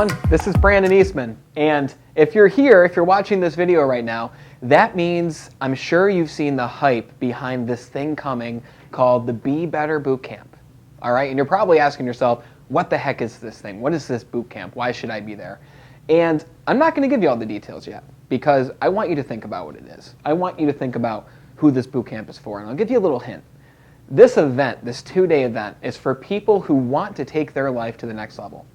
everyone, this is Brandon Eastman, and if you're here, if you're watching this video right now, that means I'm sure you've seen the hype behind this thing coming called the Be Better Bootcamp. All right, and you're probably asking yourself, what the heck is this thing? What is this bootcamp? Why should I be there? And I'm not going to give you all the details yet because I want you to think about what it is. I want you to think about who this bootcamp is for, and I'll give you a little hint. This event, this 2-day event, is for people who want to take their life to the next level.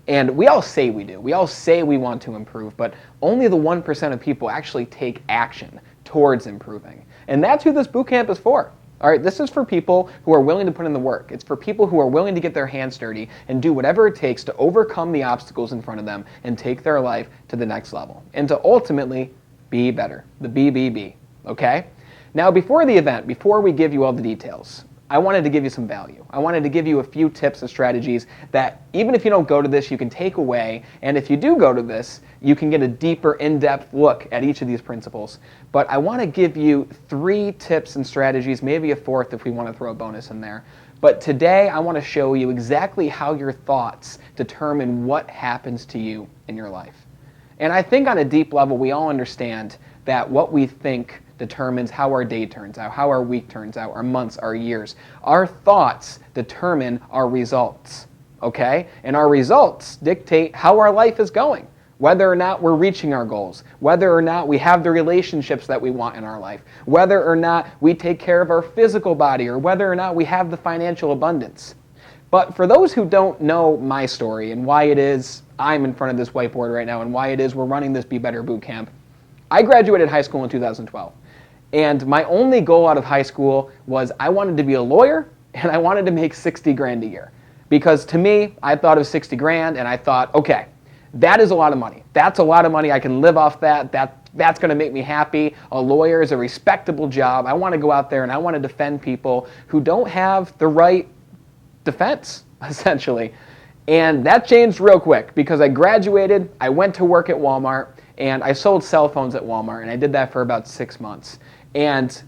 And we all say we do. We all say we want to improve, but only the 1% of people actually take action towards improving. And that's who this bootcamp is for. All right, this is for people who are willing to put in the work. It's for people who are willing to get their hands dirty and do whatever it takes to overcome the obstacles in front of them and take their life to the next level and to ultimately be better, the BBB, okay? Now, before the event, before we give you all the details, I wanted to give you some value. I wanted to give you a few tips and strategies that even if you don't go to this, you can take away. And if you do go to this, you can get a deeper, in-depth look at each of these principles. But I want to give you 3 tips and strategies, maybe a 4th if we want to throw a bonus in there. But today, I want to show you exactly how your thoughts determine what happens to you in your life. And I think on a deep level, we all understand that what we think determines how our day turns out, how our week turns out, our months, our years. Our thoughts determine our results, okay? And our results dictate how our life is going, whether or not we're reaching our goals, whether or not we have the relationships that we want in our life, whether or not we take care of our physical body, or whether or not we have the financial abundance. But for those who don't know my story and why it is I'm in front of this whiteboard right now and why it is we're running this Be Better Bootcamp, I graduated high school in 2012. And my only goal out of high school was I wanted to be a lawyer and I wanted to make 60 grand a year. Because to me, I thought of 60 grand and I thought, okay, that is a lot of money. That's a lot of money. I can live off that. That's going to make me happy. A lawyer is a respectable job. I want to go out there and I want to defend people who don't have the right defense, essentially. And that changed real quick because I graduated, I went to work at Walmart, and I sold cell phones at Walmart, and I did that for about 6 months. And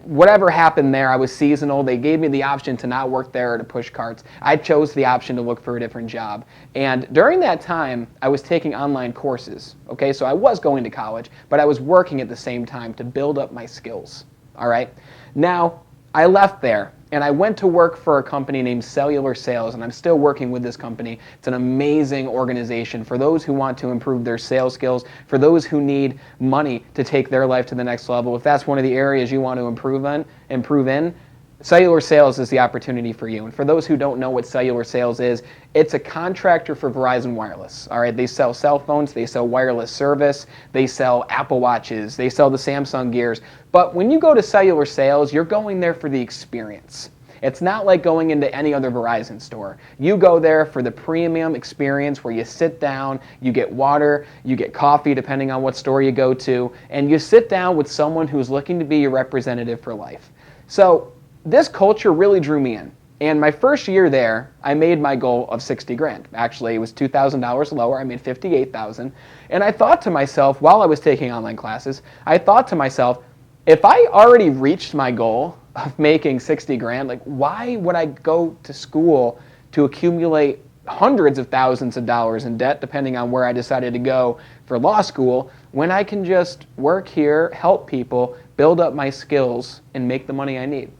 whatever happened there, I was seasonal. They gave me the option to not work there or to push carts. I chose the option to look for a different job. And during that time, I was taking online courses. Okay, so I was going to college, but I was working at the same time to build up my skills. All right. Now, I left there and I went to work for a company named Cellular Sales, and I'm still working with this company. It's an amazing organization for those who want to improve their sales skills, for those who need money to take their life to the next level. If that's one of the areas you want to improve in, Cellular Sales is the opportunity for you. And for those who don't know what Cellular Sales is, it's a contractor for Verizon Wireless. All right, they sell cell phones, they sell wireless service, they sell Apple Watches, they sell the Samsung Gears. But when you go to Cellular Sales, you're going there for the experience. It's not like going into any other Verizon store. You go there for the premium experience where you sit down, you get water, you get coffee depending on what store you go to, and you sit down with someone who's looking to be your representative for life. So this culture really drew me in. And my first year there, I made my goal of 60 grand. Actually, it was $2,000 lower. I made 58,000. And I thought to myself, while I was taking online classes, I thought to myself, if I already reached my goal of making 60 grand, like why would I go to school to accumulate hundreds of thousands of dollars in debt, depending on where I decided to go for law school, when I can just work here, help people, build up my skills, and make the money I need?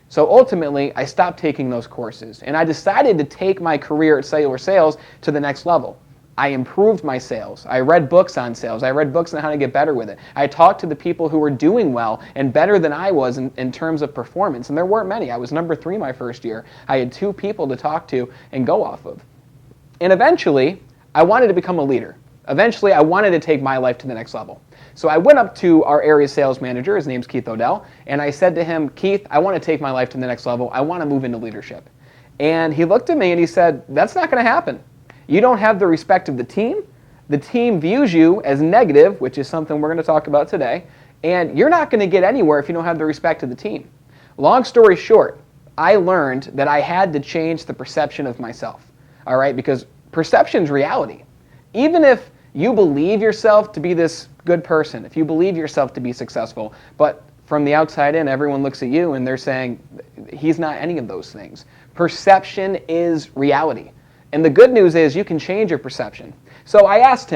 So ultimately, I stopped taking those courses, and I decided to take my career at Cellular Sales to the next level. I improved my sales. I read books on sales. I read books on how to get better with it. I talked to the people who were doing well and better than I was in terms of performance, and there weren't many. I was number 3 my first year. I had 2 people to talk to and go off of. And eventually, I wanted to become a leader. Eventually, I wanted to take my life to the next level. So I went up to our area sales manager, his name's Keith Odell, and I said to him, Keith, I want to take my life to the next level. I want to move into leadership. And he looked at me and he said, that's not going to happen. You don't have the respect of the team. The team views you as negative, which is something we're going to talk about today, and you're not going to get anywhere if you don't have the respect of the team. Long story short, I learned that I had to change the perception of myself, all right, because perception's reality. Even if you believe yourself to be this good person, if you believe yourself to be successful, but from the outside in, everyone looks at you and they're saying, he's not any of those things. Perception is reality. And the good news is you can change your perception. So I asked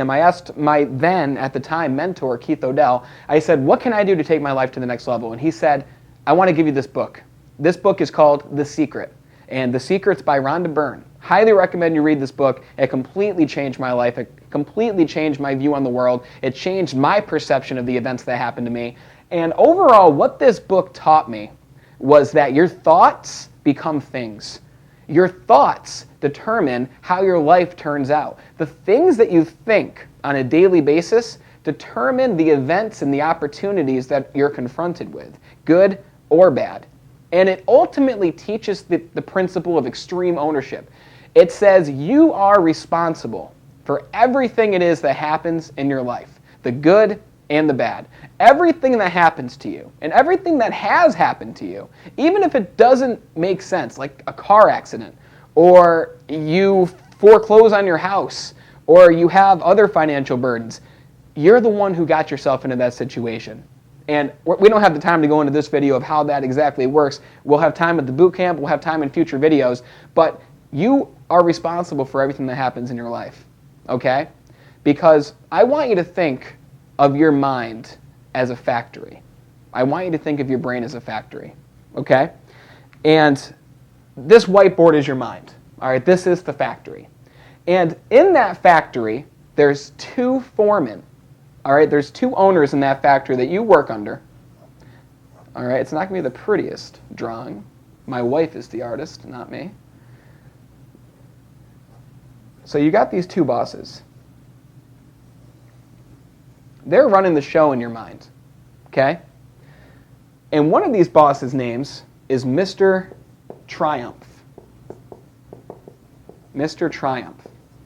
my then, at the time, mentor, Keith Odell, I said, what can I do to take my life to the next level? And he said, I want to give you this book. This book is called The Secret. And The Secret's by Rhonda Byrne. Highly recommend you read this book. It completely changed my life. It completely changed my view on the world. It changed my perception of the events that happened to me. And overall, what this book taught me was that your thoughts become things. Your thoughts determine how your life turns out. The things that you think on a daily basis determine the events and the opportunities that you're confronted with, good or bad. And it ultimately teaches the principle of extreme ownership. It says you are responsible for everything it is that happens in your life, the good and the bad. Everything that happens to you and everything that has happened to you, even if it doesn't make sense, like a car accident, or you foreclose on your house, or you have other financial burdens, you're the one who got yourself into that situation. And we don't have the time to go into this video of how that exactly works. We'll have time at the boot camp, we'll have time in future videos, but you are responsible for everything that happens in your life, okay? Because I want you to think of your mind as a factory. I want you to think of your brain as a factory, okay? And this whiteboard is your mind, all right? This is the factory. And in that factory, there's two foremen, all right? There's two owners in that factory that you work under, all right? It's not going to be the prettiest drawing. My wife is the artist, not me. So you got these two bosses. They're running the show in your mind, okay? And one of these bosses' names is Mr. Triumph. Mr. Triumph.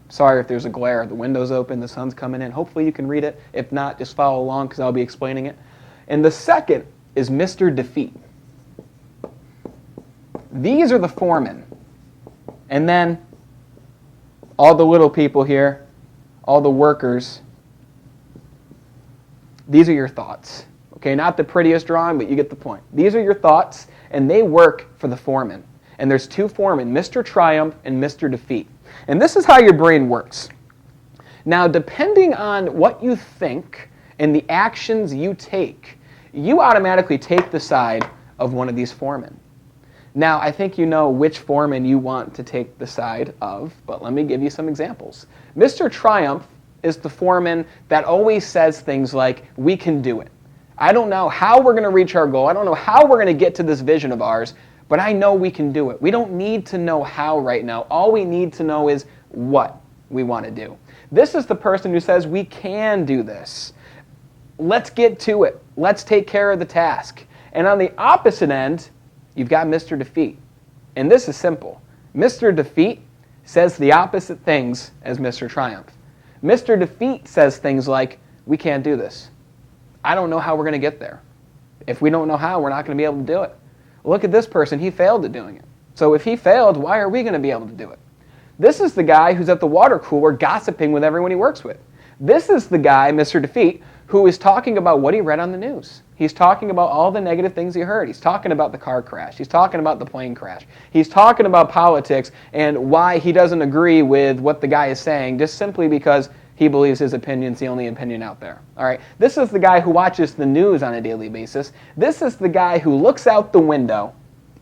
Sorry if there's a glare. The window's open, the sun's coming in. Hopefully you can read it. If not, just follow along because I'll be explaining it. And the second is Mr. Defeat. These are the foremen. And then all the little people here, all the workers, these are your thoughts. Okay, not the prettiest drawing, but you get the point. These are your thoughts, and they work for the foreman. And there's two foremen, Mr. Triumph and Mr. Defeat. And this is how your brain works. Now, depending on what you think and the actions you take, you automatically take the side of one of these foremen. Now, I think you know which foreman you want to take the side of, but let me give you some examples. Mr. Triumph is the foreman that always says things like, we can do it. I don't know how we're going to reach our goal. I don't know how we're going to get to this vision of ours, but I know we can do it. We don't need to know how right now. All we need to know is what we want to do. This is the person who says, we can do this. Let's get to it. Let's take care of the task. And on the opposite end, you've got Mr. Defeat. And this is simple. Mr. Defeat says the opposite things as Mr. Triumph. Mr. Defeat says things like, we can't do this. I don't know how we're going to get there. If we don't know how, we're not going to be able to do it. Look at this person. He failed at doing it. So if he failed, why are we going to be able to do it? This is the guy who's at the water cooler gossiping with everyone he works with. This is the guy, Mr. Defeat, who is talking about what he read on the news. He's talking about all the negative things he heard. He's talking about the car crash. He's talking about the plane crash. He's talking about politics and why he doesn't agree with what the guy is saying just simply because he believes his opinion's the only opinion out there. All right. This is the guy who watches the news on a daily basis. This is the guy who looks out the window,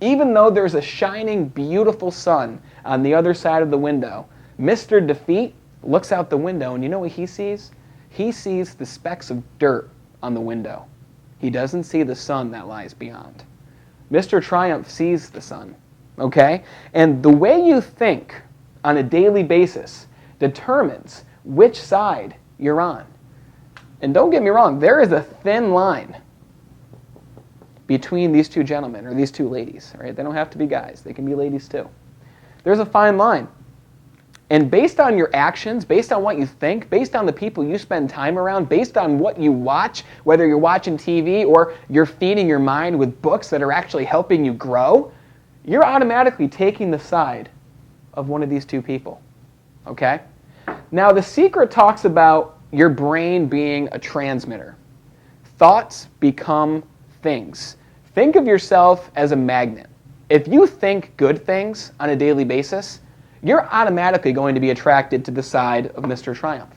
even though there's a shining, beautiful sun on the other side of the window. Mr. Defeat looks out the window, and you know what he sees? He sees the specks of dirt on the window. He doesn't see the sun that lies beyond. Mr. Triumph sees the sun, okay? And the way you think on a daily basis determines which side you're on. And don't get me wrong, there is a thin line between these two gentlemen or these two ladies, right? They don't have to be guys. They can be ladies too. There's a fine line. And based on your actions, based on what you think, based on the people you spend time around, based on what you watch, whether you're watching TV or you're feeding your mind with books that are actually helping you grow, you're automatically taking the side of one of these two people, okay? Now, The Secret talks about your brain being a transmitter. Thoughts become things. Think of yourself as a magnet. If you think good things on a daily basis, you're automatically going to be attracted to the side of Mr. Triumph.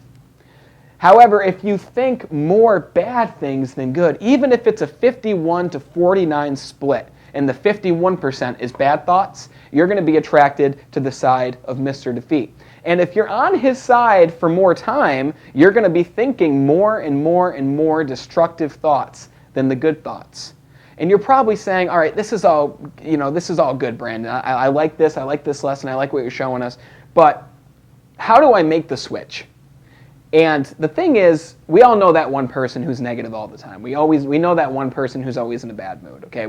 However, if you think more bad things than good, even if it's a 51 to 49 split, and the 51% is bad thoughts, you're going to be attracted to the side of Mr. Defeat. And if you're on his side for more time, you're going to be thinking more and more and more destructive thoughts than the good thoughts. And you're probably saying, all right, this is all good, Brandon. I like this lesson, I like what you're showing us, but how do I make the switch? And the thing is, we all know that one person who's negative all the time. We know that one person who's always in a bad mood. Okay,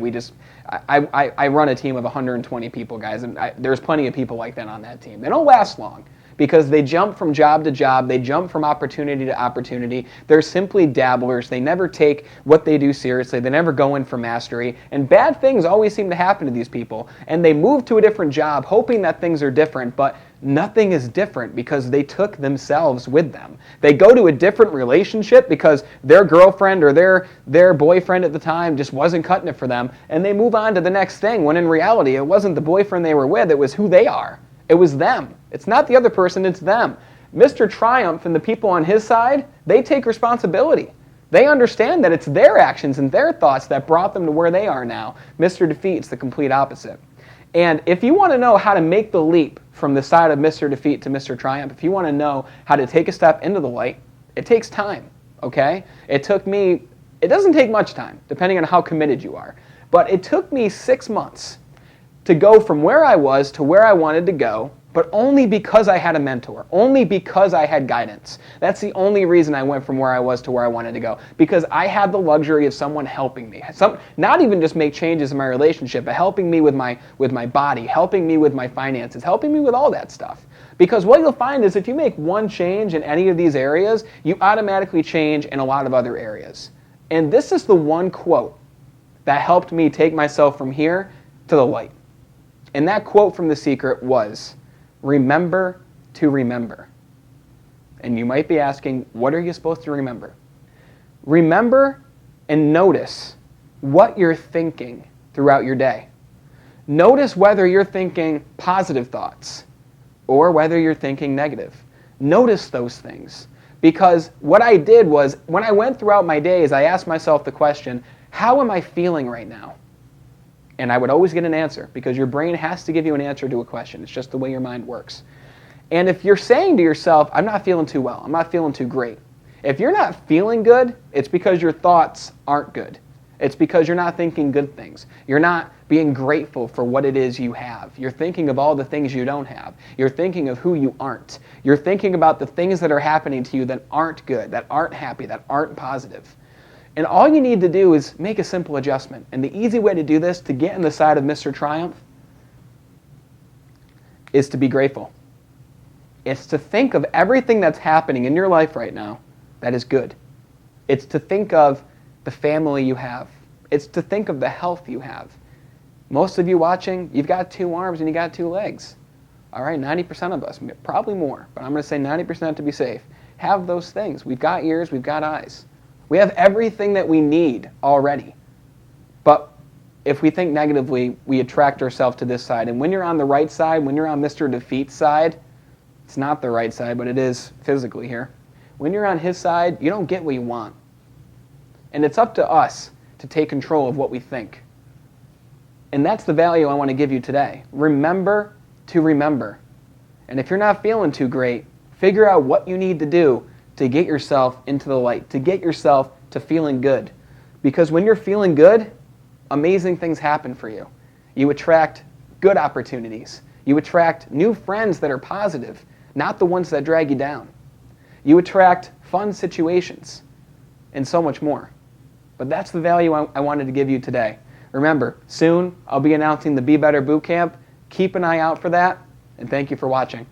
I run a team of 120 people, guys, and there's plenty of people like that on that team. They don't last long because they jump from job to job. They jump from opportunity to opportunity. They're simply dabblers. They never take what they do seriously. They never go in for mastery. And bad things always seem to happen to these people. And they move to a different job hoping that things are different, but nothing is different because they took themselves with them. They go to a different relationship because their girlfriend or their boyfriend at the time just wasn't cutting it for them, and they move on to the next thing when in reality it wasn't the boyfriend they were with, it was who they are. It was them. It's not the other person, it's them. Mr. Triumph and the people on his side, they take responsibility. They understand that it's their actions and their thoughts that brought them to where they are now. Mr. Defeat's the complete opposite. And if you want to know how to make the leap from the side of Mr. Defeat to Mr. Triumph, if you want to know how to take a step into the light, it takes time, okay? It doesn't take much time, depending on how committed you are, but it took me 6 months to go from where I was to where I wanted to go, but only because I had a mentor, only because I had guidance. That's the only reason I went from where I was to where I wanted to go, because I had the luxury of someone helping me. Not even just make changes in my relationship, but helping me with my body, helping me with my finances, helping me with all that stuff. Because what you'll find is if you make one change in any of these areas, you automatically change in a lot of other areas. And this is the one quote that helped me take myself from here to the light. And that quote from The Secret was, "Remember to remember." And you might be asking, what are you supposed to remember? Remember and notice what you're thinking throughout your day. Notice whether you're thinking positive thoughts or whether you're thinking negative. Notice those things. Because what I did was, when I went throughout my days, I asked myself the question, how am I feeling right now? And I would always get an answer, because your brain has to give you an answer to a question. It's just the way your mind works. And if you're saying to yourself, I'm not feeling too well, I'm not feeling too great, if you're not feeling good, it's because your thoughts aren't good. It's because you're not thinking good things. You're not being grateful for what it is you have. You're thinking of all the things you don't have. You're thinking of who you aren't. You're thinking about the things that are happening to you that aren't good, that aren't happy, that aren't positive. And all you need to do is make a simple adjustment. And the easy way to do this, to get in the side of Mr. Triumph, is to be grateful. It's to think of everything that's happening in your life right now that is good. It's to think of the family you have. It's to think of the health you have. Most of you watching, you've got 2 arms and you got 2 legs. All right, 90% of us, probably more, but I'm going to say 90% to be safe, have those things. We've got ears, we've got eyes. We have everything that we need already. But if we think negatively, we attract ourselves to this side. And when you're on the right side, when you're on Mr. Defeat's side, it's not the right side, but it is physically here. When you're on his side, you don't get what you want. And it's up to us to take control of what we think. And that's the value I want to give you today. Remember to remember. And if you're not feeling too great, figure out what you need to do to get yourself into the light, to get yourself to feeling good. Because when you're feeling good, amazing things happen for you. You attract good opportunities. You attract new friends that are positive, not the ones that drag you down. You attract fun situations and so much more. But that's the value I wanted to give you today. Remember, soon I'll be announcing the Be Better Bootcamp. Keep an eye out for that, and thank you for watching.